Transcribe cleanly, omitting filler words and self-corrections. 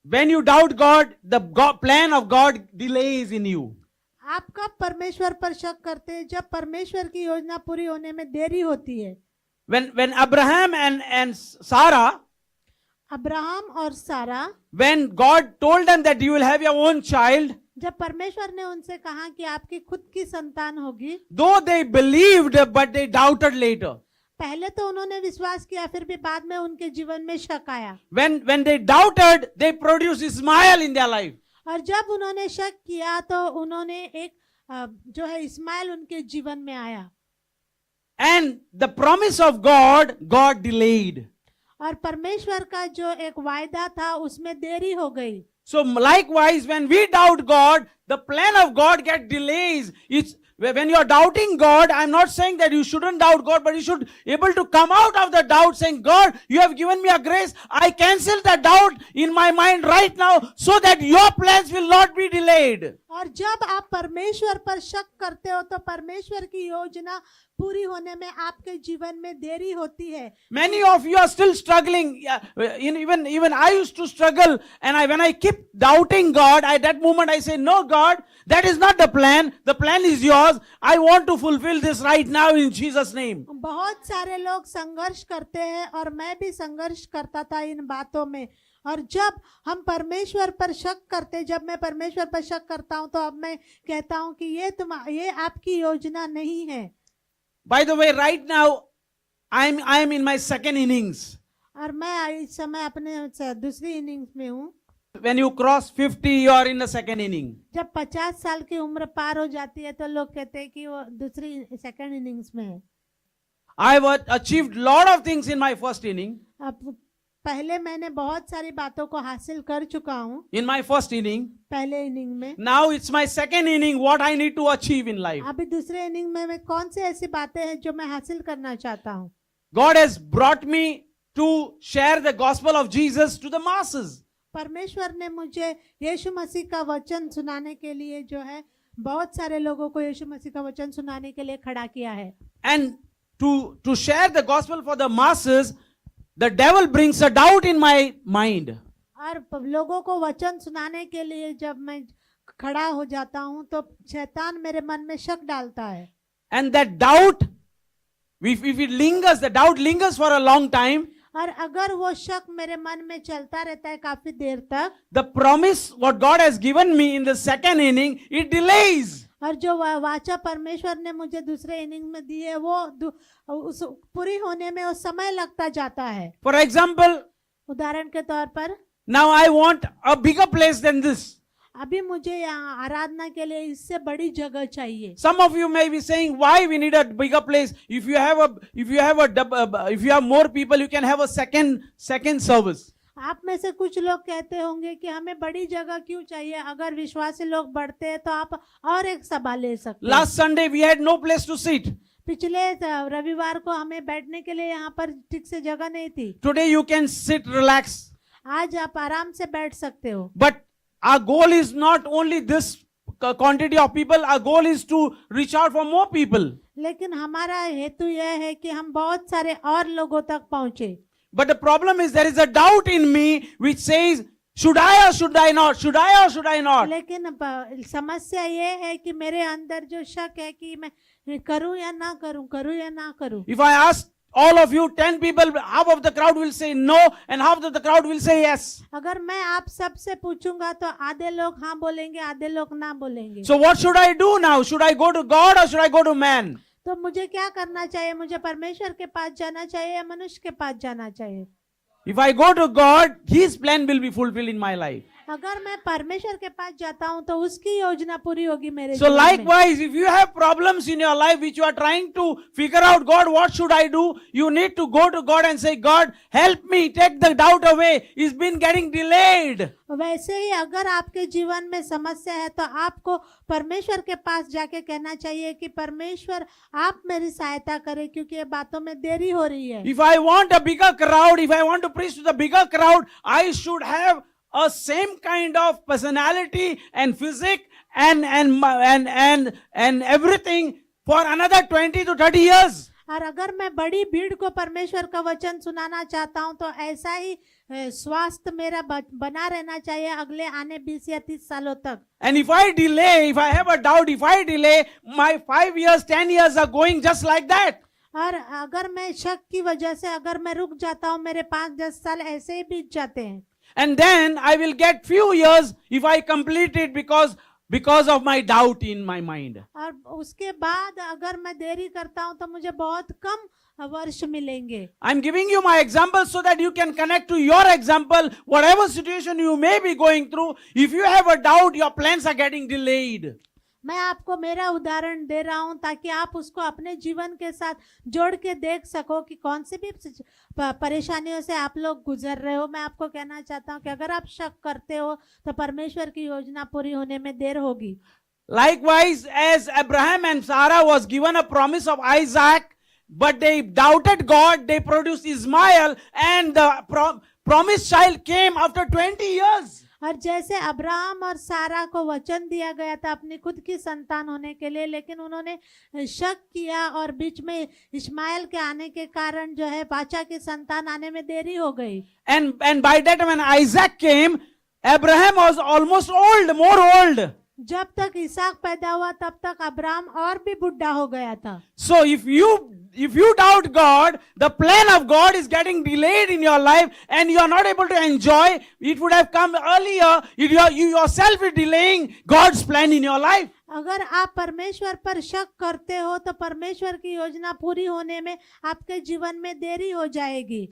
When you doubt God, the plan of God delays in you. आप कब परमेश्वर पर शक करते हैं? जब परमेश्वर की योजना पूरी होने में देरी होती है। When Abraham and Sarah, Abraham और सारा, when God told them that you will have your own child, जब परमेश्वर ने उनसे कहा कि आपकी खुद की संतान होगी, though they believed, but they doubted later. पहले तो उन्होंने विश्वास किया, फिर भी बाद में उनके जीवन में शक आया। When they doubted, they produced Ishmael in their life. और जब उन्होंने शक किया तो उन्होंने एक जो है इस्माइल उनके जीवन में आया। And the promise of God delayed. और परमेश्वर का जो एक वायदा था उसमें देरी हो गई। So likewise, when we doubt God, the plan of God get delays. It's when you are doubting God, I'm not saying that you shouldn't doubt God, but you should able to come out of the doubt saying, God, you have given me a grace. I cancel the doubt in my mind right now so that your plans will not be delayed. और जब आप परमेश्वर पर शक करते हो तो परमेश्वर की योजना पूरी होने में आपके जीवन में देरी होती है। Many of you are still struggling. Even I used to struggle, and when I keep doubting God, at that moment I say, no God, that is not the plan. The plan is yours. I want to fulfill this right now in Jesus' name. बहुत सारे लोग संघर्ष करते हैं और मैं भी संघर्ष करता था इन बातों में। और जब हम परमेश्वर पर शक करते, जब मैं परमेश्वर पर शक करता हूं तो अब मैं कहता हूं कि ये आपकी योजना नहीं है। By the way, right now I am in my second innings. और मैं इस समय अपने दूसरी इनिंग्स में हूँ। When you cross 50, you are in the second inning. जब 50 साल की उम्र पार हो जाती है तो लोग कहते हैं कि वो दूसरी सेकंड इनिंग्स में है। I have achieved lot of things in my first inning. अब पहले मैंने बहुत सारी बातों को हासिल कर चुका हूँ In my first inning. पहले इनिंग में। Now it's my second inning. What I need to achieve in life. अभी दूसरे इनिंग में मैं कौन सी ऐसी बातें हैं जो मैं हासिल करना चाहता हूँ। God has brought me to share the gospel of Jesus to the masses. परमेश्वर ने मुझे यीशु मसीह का वचन सुनाने के लिए जो है बहुत सारे लोगों को यीशु मसीह का वचन सुनाने के लिए खड़ा किया है। And to share the gospel for the masses, the devil brings a doubt in my mind. और लोगों को वचन सुनाने के लिए जब मैं खड़ा हो जाता हूं तो शैतान मेरे मन में शक डालता है। And that doubt, if it lingers, the doubt lingers for a long time. और अगर वो शक मेरे मन में चलता रहता है काफी देर तक, The promise what God has given me in the second inning, it delays. और जो वाचा परमेश्वर ने मुझे दूसरे इनिंग में दी है वो उस पूरी होने में वो समय लगता जाता है। For example, उदाहरण के तौर पर now I want a bigger place than this. अभी मुझे यहाँ आराधना के लिए इससे बड़ी जगह चाहिए। Some of you may be saying, why we need a bigger place? If you have more people, you can have a second service. आप में से कुछ लोग कहते होंगे कि हमें बड़ी जगह क्यों चाहिए? अगर विश्वासी लोग बढ़ते हैं तो आप और एक सभा ले सकते हैं। Last Sunday we had no place to sit. पिछले रविवार को हमें बैठने के लिए यहाँ पर ठीक से जगह नहीं थी। Today you can sit, relax. आज आप आराम से बैठ सकते हो। But our goal is not only this quantity of people. Our goal is to reach out for more people. लेकिन हमारा हेतु यह है कि हम बहुत सारे और लोगों तक पहुंचे। But the problem is there is a doubt in me which says, should I or should I not? Should I or should I not? लेकिन समस्या ये है कि मेरे अंदर जो शक है कि मैं करूं या ना करूं, करूं या ना करूं। If I ask all of you, 10 people, half of the crowd will say no and half of the crowd will say yes. अगर मैं आप सबसे पूछूंगा तो आधे लोग हाँ बोलेंगे, आधे लोग ना बोलेंगे। So what should I do now? Should I go to God or should I go to man? तो मुझे क्या करना चाहिए? मुझे परमेश्वर के पास जाना चाहिए या मनुष्य के पास जाना चाहिए? If I go to God, His plan will be fulfilled in my life. अगर मैं परमेश्वर के पास जाता हूँ तो उसकी योजना पूरी होगी मेरे So जीवन में। likewise, if you have problems in your life which you are trying to figure out, God, what should I do? You need to go to God and say, God, help me, take the doubt away. It's been getting delayed. वैसे ही अगर आपके जीवन में समस्या है तो आपको परमेश्वर के पास जाके कहना चाहिए कि परमेश्वर आप मेरी सहायता करें क्योंकि ये बातों में देरी हो रही है। If I want a bigger crowd, if I want to preach to the bigger crowd, I should have a same kind of personality and physique and everything for another 20 to 30 years. और अगर मैं बड़ी भीड़ को परमेश्वर का वचन सुनाना चाहता हूँ तो ऐसा ही स्वास्थ्य मेरा बना रहना चाहिए अगले आने 20 या 30 सालों तक। And if I delay, if I have a doubt, if I delay, my 5 years, 10 years are going just like that. और अगर मैं शक की वजह से अगर मैं रुक जाता हूँ, मेरे 5-10 साल ऐसे ही बीत जाते हैं। And then I will get few years if I complete it because of my doubt in my mind. और उसके बाद अगर मैं देरी करता हूँ तो मुझे बहुत कम वर्ष मिलेंगे। I'm giving you my example so that you can connect to your example, whatever situation you may be going through. If you have a doubt, your plans are getting delayed. मैं आपको मेरा उदाहरण दे रहा हूं ताकि आप उसको अपने जीवन के साथ जोड़ के देख सको कि कौन सी भी परेशानियों से आप लोग गुजर रहे हो। मैं आपको कहना चाहता हूं कि अगर आप शक करते हो तो परमेश्वर की योजना पूरी होने में देर होगी। Likewise, as Abraham and Sarah was given a promise of Isaac, but they doubted God, they produced Ishmael, and the promised child came after 20 years. और जैसे अब्राहम और सारा को वचन दिया गया था अपनी खुद की संतान होने के लिए, लेकिन उन्होंने शक किया और बीच में इश्माइल के आने के कारण जो है बाचा की संतान आने में देरी हो गई। And by that when Isaac came, Abraham was almost old, more old. जब तक इसहाक पैदा हुआ तब तक अब्राहम और भी बुढ़ा हो गया था। So if you doubt God, the plan of God is getting delayed in your life and you are not able to enjoy. It would have come earlier. You yourself are delaying God's plan in your life. अगर आप परमेश्वर पर शक करते हो तो परमेश्वर की योजना पूरी होने में आपके जीवन में देरी हो जाएगी।